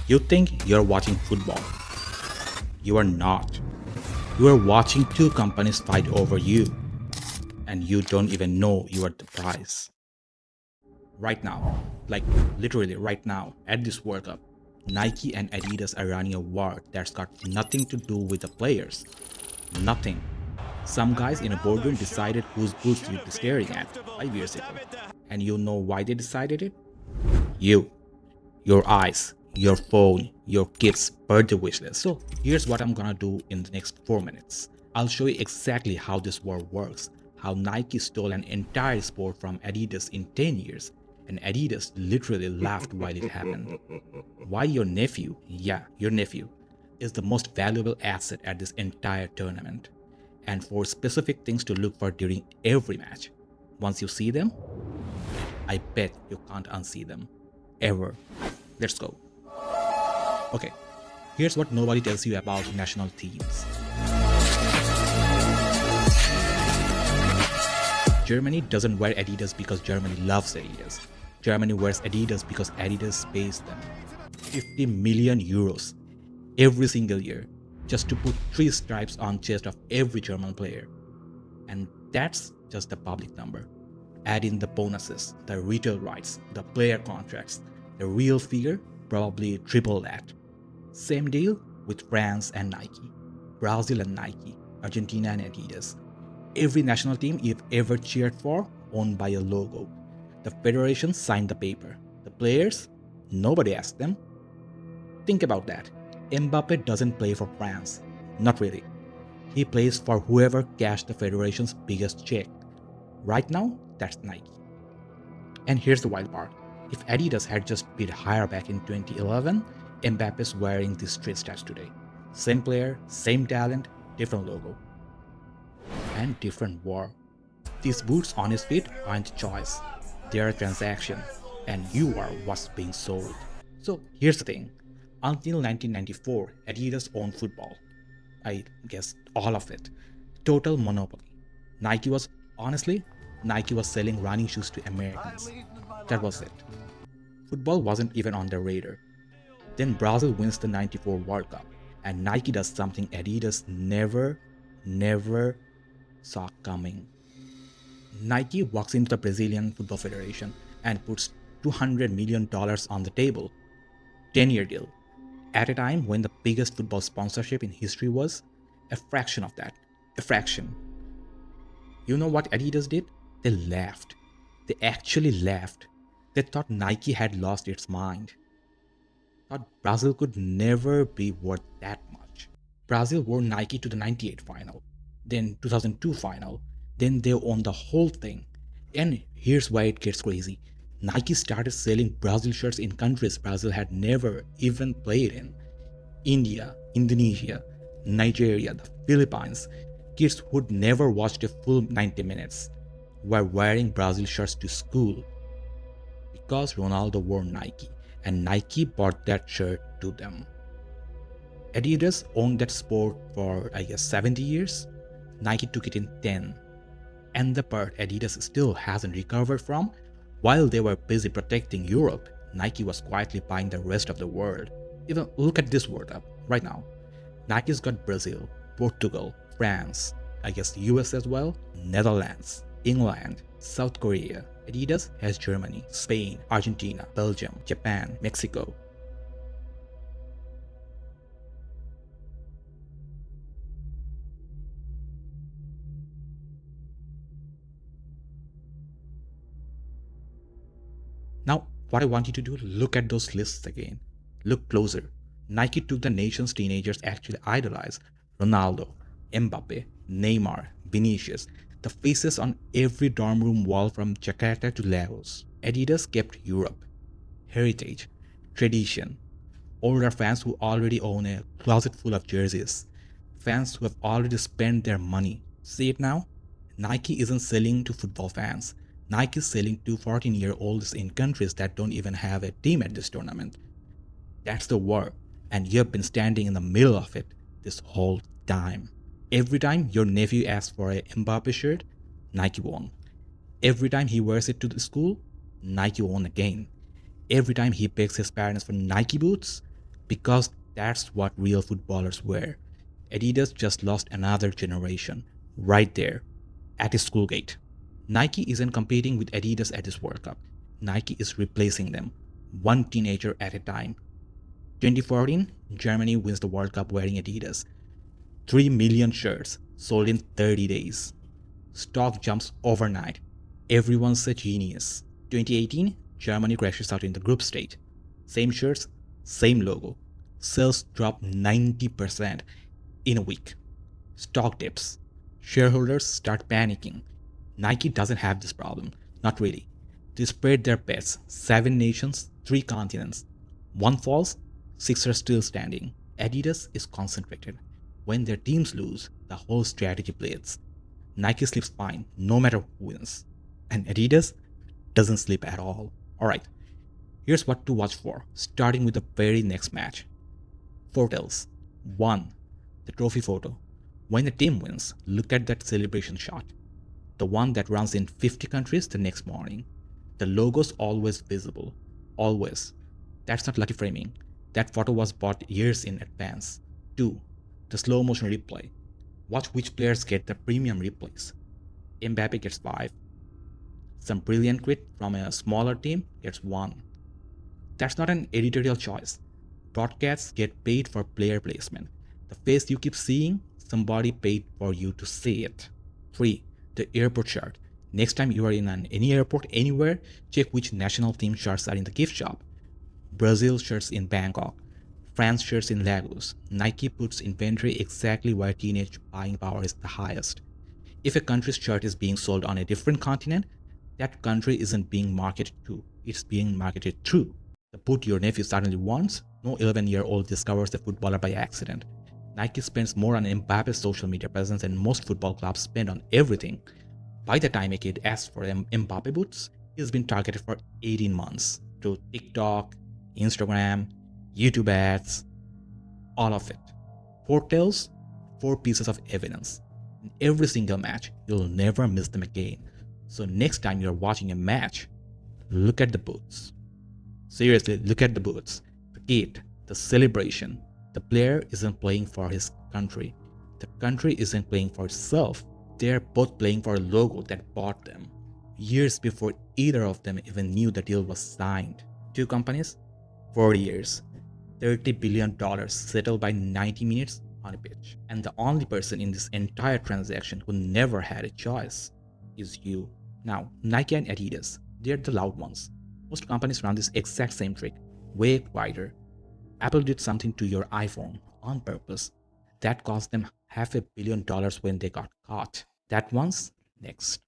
You think you're watching football. You are not. You are watching two companies fight over you, and you don't even know you are the prize. Right now, like literally right now, at this World Cup, Nike and Adidas are running a war that's got nothing to do with the players. Nothing. Some guys in a boardroom decided whose boots you'd be staring at 5 years ago. And you know why they decided it? You. Your eyes, your phone, your kids' birthday wish list. So here's what I'm gonna do in the next 4 minutes. I'll show you exactly how this war works, how Nike stole an entire sport from Adidas in 10 years, and Adidas literally laughed while it happened. Why your nephew, yeah, your nephew, is the most valuable asset at this entire tournament, and for specific things to look for during every match. Once you see them, I bet you can't unsee them. Ever. Let's go. Okay, here's what nobody tells you about national teams. Germany doesn't wear Adidas because Germany loves Adidas. Germany wears Adidas because Adidas pays them 50 million euros every single year just to put 3 stripes on chest of every German player. And that's just the public number. Add in the bonuses, the retail rights, the player contracts, the real figure, probably triple that. Same deal with France and Nike, Brazil and Nike, Argentina and Adidas. Every national team you've ever cheered for owned by a logo. The federation signed the paper. The players, nobody asked them. Think about that. Mbappe doesn't play for France. Not really. He plays for whoever cashed the federation's biggest check. Right now, that's Nike. And here's the wild part. If Adidas had just bid higher back in 2011, Mbappe's wearing these straight straps today. Same player, same talent, different logo. And different war. These boots on his feet aren't a choice. They are a transaction. And you are what's being sold. So here's the thing. Until 1994, Adidas owned football. I guess all of it. Total monopoly. Nike was selling running shoes to Americans. That was it. Football wasn't even on their radar. Then Brazil wins the 94 World Cup, and Nike does something Adidas never saw coming. Nike walks into the Brazilian Football Federation and puts $200 million on the table. 10-year deal. At a time when the biggest football sponsorship in history was a fraction of that. A fraction. You know what Adidas did? They laughed. They actually laughed. They thought Nike had lost its mind. Thought Brazil could never be worth that much. Brazil wore Nike to the 98 final, then 2002 final, then they owned the whole thing. And here's why it gets crazy. Nike started selling Brazil shirts in countries Brazil had never even played in. India, Indonesia, Nigeria, the Philippines. Kids who'd never watched a full 90 minutes were wearing Brazil shirts to school because Ronaldo wore Nike and Nike bought that shirt to them. Adidas owned that sport for, 70 years. Nike took it in 10. And the part Adidas still hasn't recovered from, while they were busy protecting Europe, Nike was quietly buying the rest of the world. Even look at this World Cup right now. Nike's got Brazil, Portugal, France, US as well, Netherlands, England, South Korea. Adidas has Germany, Spain, Argentina, Belgium, Japan, Mexico. Now, what I want you to do, look at those lists again. Look closer. Nike took the nation's teenagers actually idolize. Ronaldo, Mbappe, Neymar, Vinicius, the faces on every dorm room wall from Jakarta to Laos. Adidas kept Europe, heritage, tradition, older fans who already own a closet full of jerseys, fans who have already spent their money. See it now? Nike isn't selling to football fans. Nike is selling to 14-year-olds in countries that don't even have a team at this tournament. That's the war, and you've been standing in the middle of it this whole time. Every time your nephew asks for a Mbappe shirt, Nike won. Every time he wears it to the school, Nike won again. Every time he begs his parents for Nike boots, because that's what real footballers wear. Adidas just lost another generation right there at his school gate. Nike isn't competing with Adidas at this World Cup. Nike is replacing them, one teenager at a time. 2014, Germany wins the World Cup wearing Adidas. 3 million shirts sold in 30 days. Stock jumps overnight. Everyone's a genius. 2018, Germany crashes out in the group stage. Same shirts, same logo. Sales drop 90% in a week. Stock dips. Shareholders start panicking. Nike doesn't have this problem. Not really. They spread their bets. 7 nations, 3 continents. One falls, 6 are still standing. Adidas is concentrated. When their teams lose, the whole strategy bleeds. Nike sleeps fine, no matter who wins. And Adidas doesn't sleep at all. Alright, here's what to watch for, starting with the very next match. Photos. 1. The trophy photo. When the team wins, look at that celebration shot. The one that runs in 50 countries the next morning. The logo's always visible. Always. That's not lucky framing. That photo was bought years in advance. 2. The slow motion replay. Watch which players get the premium replays. Mbappe gets 5. Some brilliant quit from a smaller team gets 1. That's not an editorial choice. Broadcasts get paid for player placement. The face you keep seeing, somebody paid for you to see it. 3. The airport shirt. Next time you are in any airport anywhere, check which national team shirts are in the gift shop. Brazil shirts in Bangkok. France shirts in Lagos. Nike puts inventory exactly where teenage buying power is the highest. If a country's shirt is being sold on a different continent, that country isn't being marketed to, it's being marketed through. The boot your nephew suddenly wants, no 11-year-old discovers a footballer by accident. Nike spends more on Mbappe's social media presence than most football clubs spend on everything. By the time a kid asks for Mbappe boots, he's been targeted for 18 months through TikTok, Instagram, YouTube ads, all of it. 4 tells, 4 pieces of evidence. In every single match, you'll never miss them again. So next time you're watching a match, look at the boots. Seriously, look at the boots. The kit, the celebration. The player isn't playing for his country. The country isn't playing for itself. They're both playing for a logo that bought them. Years before either of them even knew the deal was signed. 2 companies, 40 years. $30 billion settled by 90 minutes on a pitch. And the only person in this entire transaction who never had a choice is you. Now, Nike and Adidas, they're the loud ones. Most companies run this exact same trick, way wider. Apple did something to your iPhone on purpose. That cost them $500 million when they got caught. That one's next.